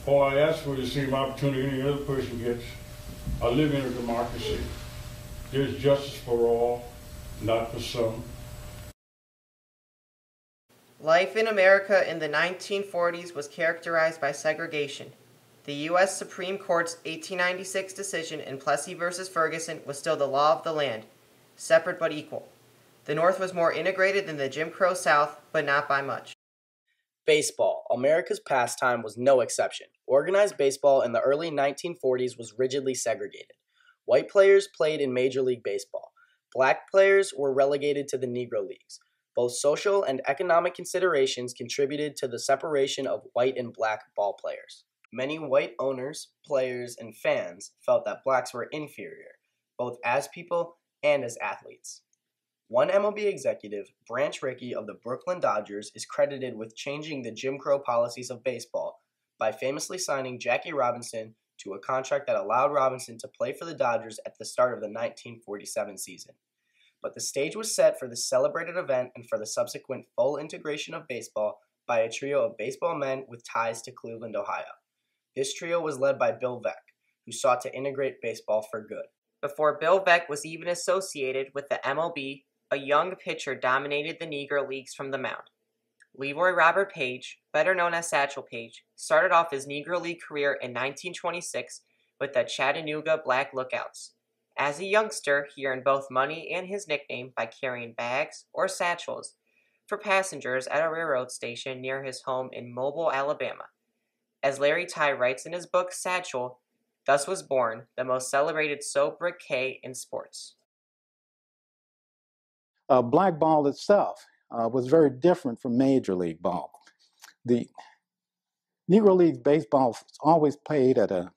All I ask for is the same opportunity any other person gets. I live in a democracy. There's justice for all, not for some. Life in America in the 1940s was characterized by segregation. The U.S. Supreme Court's 1896 decision in Plessy v. Ferguson was still the law of the land, separate but equal. The North was more integrated than the Jim Crow South, but not by much. Baseball, America's pastime, was no exception. Organized baseball in the early 1940s was rigidly segregated. White players played in Major League Baseball. Black players were relegated to the Negro Leagues. Both social and economic considerations contributed to the separation of white and black ball players. Many white owners, players, and fans felt that blacks were inferior, both as people and as athletes. One MLB executive, Branch Rickey of the Brooklyn Dodgers, is credited with changing the Jim Crow policies of baseball by famously signing Jackie Robinson to a contract that allowed Robinson to play for the Dodgers at the start of the 1947 season. But the stage was set for this celebrated event and for the subsequent full integration of baseball by a trio of baseball men with ties to Cleveland, Ohio. This trio was led by Bill Veeck, who sought to integrate baseball for good. Before Bill Veeck was even associated with the MLB, a young pitcher dominated the Negro Leagues from the mound. Leroy Robert Page, better known as Satchel Paige, started off his Negro League career in 1926 with the Chattanooga Black Lookouts. As a youngster, he earned both money and his nickname by carrying bags or satchels for passengers at a railroad station near his home in Mobile, Alabama. As Larry Tye writes in his book Satchel, thus was born the most celebrated sobriquet in sports. Black ball itself was very different from Major League ball. The Negro League baseball always played at a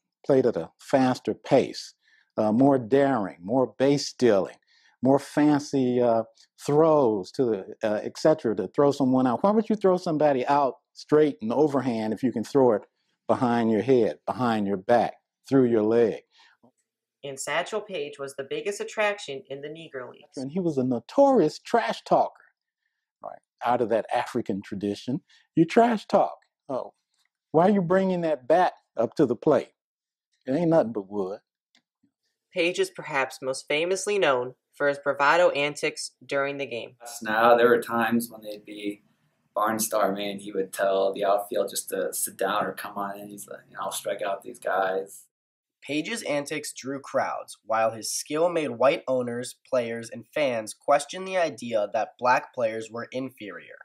faster pace, more daring, more base stealing, more fancy throws to the etc. to throw someone out. Why would you throw somebody out straight and overhand if you can throw it behind your head, behind your back, through your leg? And Satchel Paige was the biggest attraction in the Negro Leagues. And he was a notorious trash talker. Right? Out of that African tradition, you trash talk. Oh, why are you bringing that bat up to the plate? It ain't nothing but wood. Paige is perhaps most famously known for his bravado antics during the game. Now, there were times when they'd be barnstorming, he would tell the outfield just to sit down or come on in. He's like, I'll strike out these guys. Page's antics drew crowds, while his skill made white owners, players, and fans question the idea that black players were inferior.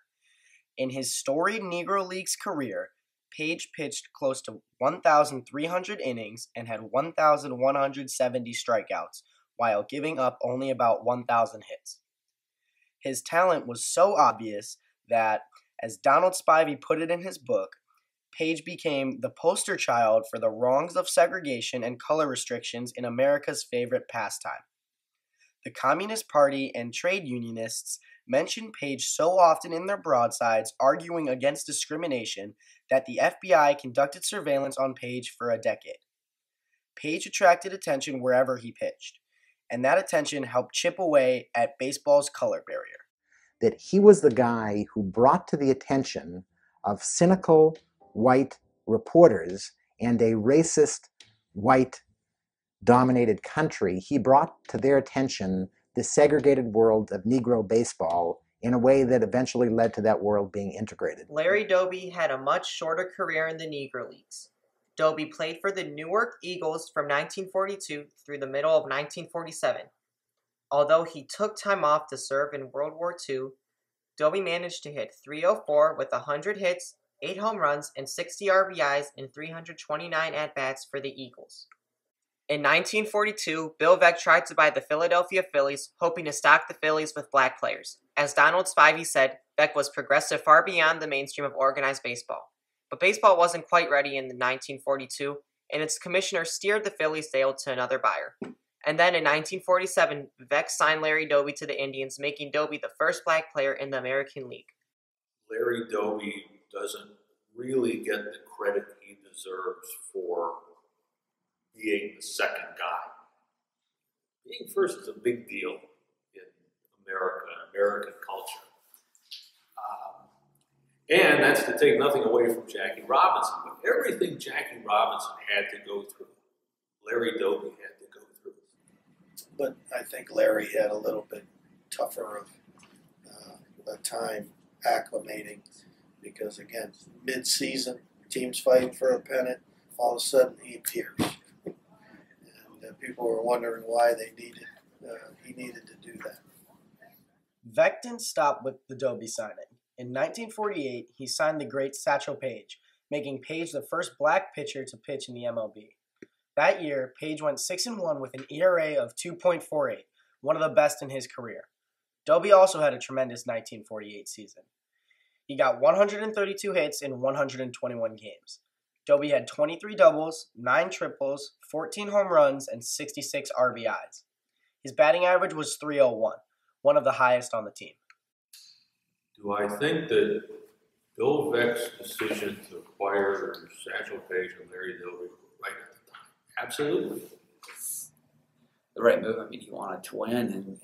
In his storied Negro Leagues career, Page pitched close to 1,300 innings and had 1,170 strikeouts, while giving up only about 1,000 hits. His talent was so obvious that, as Donald Spivey put it in his book, Page became the poster child for the wrongs of segregation and color restrictions in America's favorite pastime. The Communist Party and trade unionists mentioned Page so often in their broadsides arguing against discrimination that the FBI conducted surveillance on Page for a decade. Page attracted attention wherever he pitched, and that attention helped chip away at baseball's color barrier. That he was the guy who brought to the attention of cynical white reporters and a racist white-dominated country, he brought to their attention the segregated world of Negro baseball in a way that eventually led to that world being integrated. Larry Doby had a much shorter career in the Negro Leagues. Doby played for the Newark Eagles from 1942 through the middle of 1947. Although he took time off to serve in World War II, Doby managed to hit .304 with 100 hits, 8 home runs, and 60 RBIs in 329 at-bats for the Eagles. In 1942, Bill Veeck tried to buy the Philadelphia Phillies, hoping to stock the Phillies with black players. As Donald Spivey said, Veeck was progressive far beyond the mainstream of organized baseball. But baseball wasn't quite ready in 1942, and its commissioner steered the Phillies sale to another buyer. And then in 1947, Veeck signed Larry Doby to the Indians, making Doby the first black player in the American League. Larry Doby doesn't really get the credit he deserves for being the second guy. Being first is a big deal in America, American culture. And that's to take nothing away from Jackie Robinson. But everything Jackie Robinson had to go through, Larry Doby had to go through. But I think Larry had a little bit tougher of a time acclimating because, again, mid-season, teams fighting for a pennant, all of a sudden he appears. And people were wondering why he needed to do that. Veeck didn't stop with the Doby signing. In 1948, he signed the great Satchel Paige, making Paige the first black pitcher to pitch in the MLB. That year, Paige went 6-1 with an ERA of 2.48, one of the best in his career. Doby also had a tremendous 1948 season. He got 132 hits in 121 games. Doby had 23 doubles, 9 triples, 14 home runs, and 66 RBIs. His batting average was .301, one of the highest on the team. Do I think that Bill Veeck's decision to acquire Satchel Paige and Larry Doby was right at the time? Absolutely. The right move. I mean, he wanted to win, and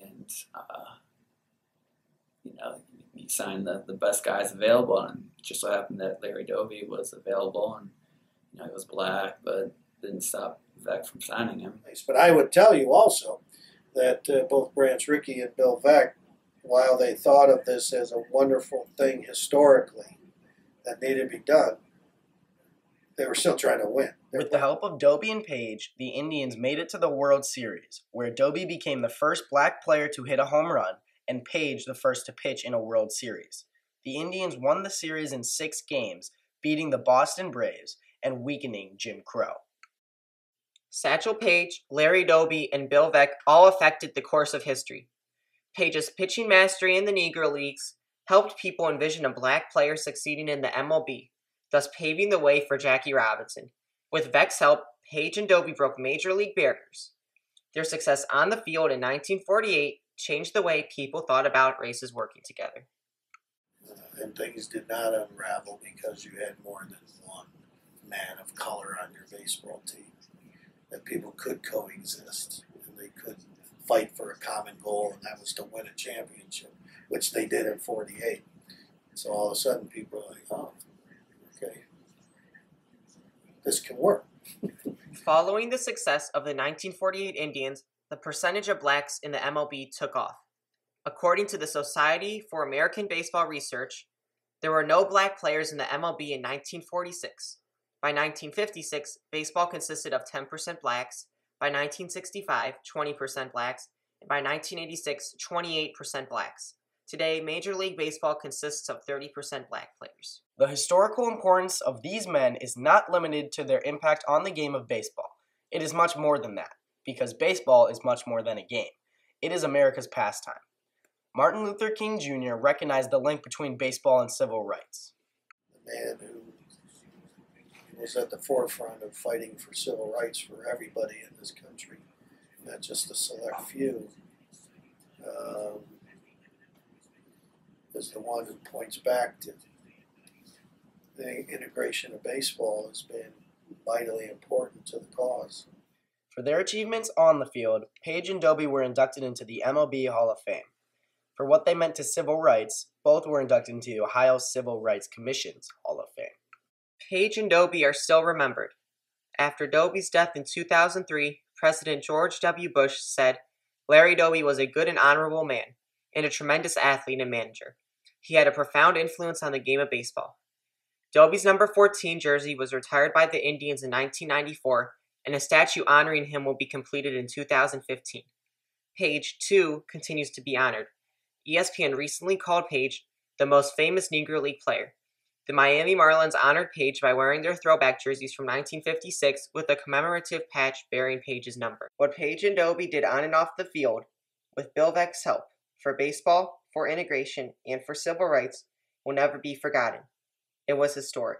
he signed the best guys available, and it just so happened that Larry Doby was available, and he was black, but didn't stop Veeck from signing him. But I would tell you also that both Branch Rickey and Bill Veeck, while they thought of this as a wonderful thing historically that needed to be done, they were still trying to win. With the help of Doby and Paige, the Indians made it to the World Series, where Doby became the first black player to hit a home run and Paige the first to pitch in a World Series. The Indians won the series in 6 games, beating the Boston Braves and weakening Jim Crow. Satchel Paige, Larry Doby, and Bill Veeck all affected the course of history. Paige's pitching mastery in the Negro Leagues helped people envision a black player succeeding in the MLB, thus paving the way for Jackie Robinson. With Veeck's help, Paige and Doby broke major league barriers. Their success on the field in 1948 changed the way people thought about races working together. And things did not unravel because you had more than one man of color on your baseball team. That people could coexist and they could fight for a common goal, and that was to win a championship, which they did in 48. So all of a sudden people are like, oh, okay, this can work. Following the success of the 1948 Indians, the percentage of blacks in the MLB took off. According to the Society for American Baseball Research, there were no black players in the MLB in 1946. By 1956, baseball consisted of 10% blacks. By 1965, 20% blacks. And by 1986, 28% blacks. Today, Major League Baseball consists of 30% black players. The historical importance of these men is not limited to their impact on the game of baseball. It is much more than that, because baseball is much more than a game. It is America's pastime. Martin Luther King Jr. recognized the link between baseball and civil rights. The man who was at the forefront of fighting for civil rights for everybody in this country, not just a select few, is the one who points back to the integration of baseball as being vitally important to the cause. For their achievements on the field, Paige and Doby were inducted into the MLB Hall of Fame. For what they meant to civil rights, both were inducted into the Ohio Civil Rights Commission's Hall of Fame. Paige and Doby are still remembered. After Doby's death in 2003, President George W. Bush said, "Larry Doby was a good and honorable man, and a tremendous athlete and manager. He had a profound influence on the game of baseball." Doby's number 14 jersey was retired by the Indians in 1994, and a statue honoring him will be completed in 2015. Paige, too, continues to be honored. ESPN recently called Paige the most famous Negro League player. The Miami Marlins honored Paige by wearing their throwback jerseys from 1956 with a commemorative patch bearing Paige's number. What Paige and Doby did on and off the field, with Bill Veeck's help, for baseball, for integration, and for civil rights, will never be forgotten. It was historic.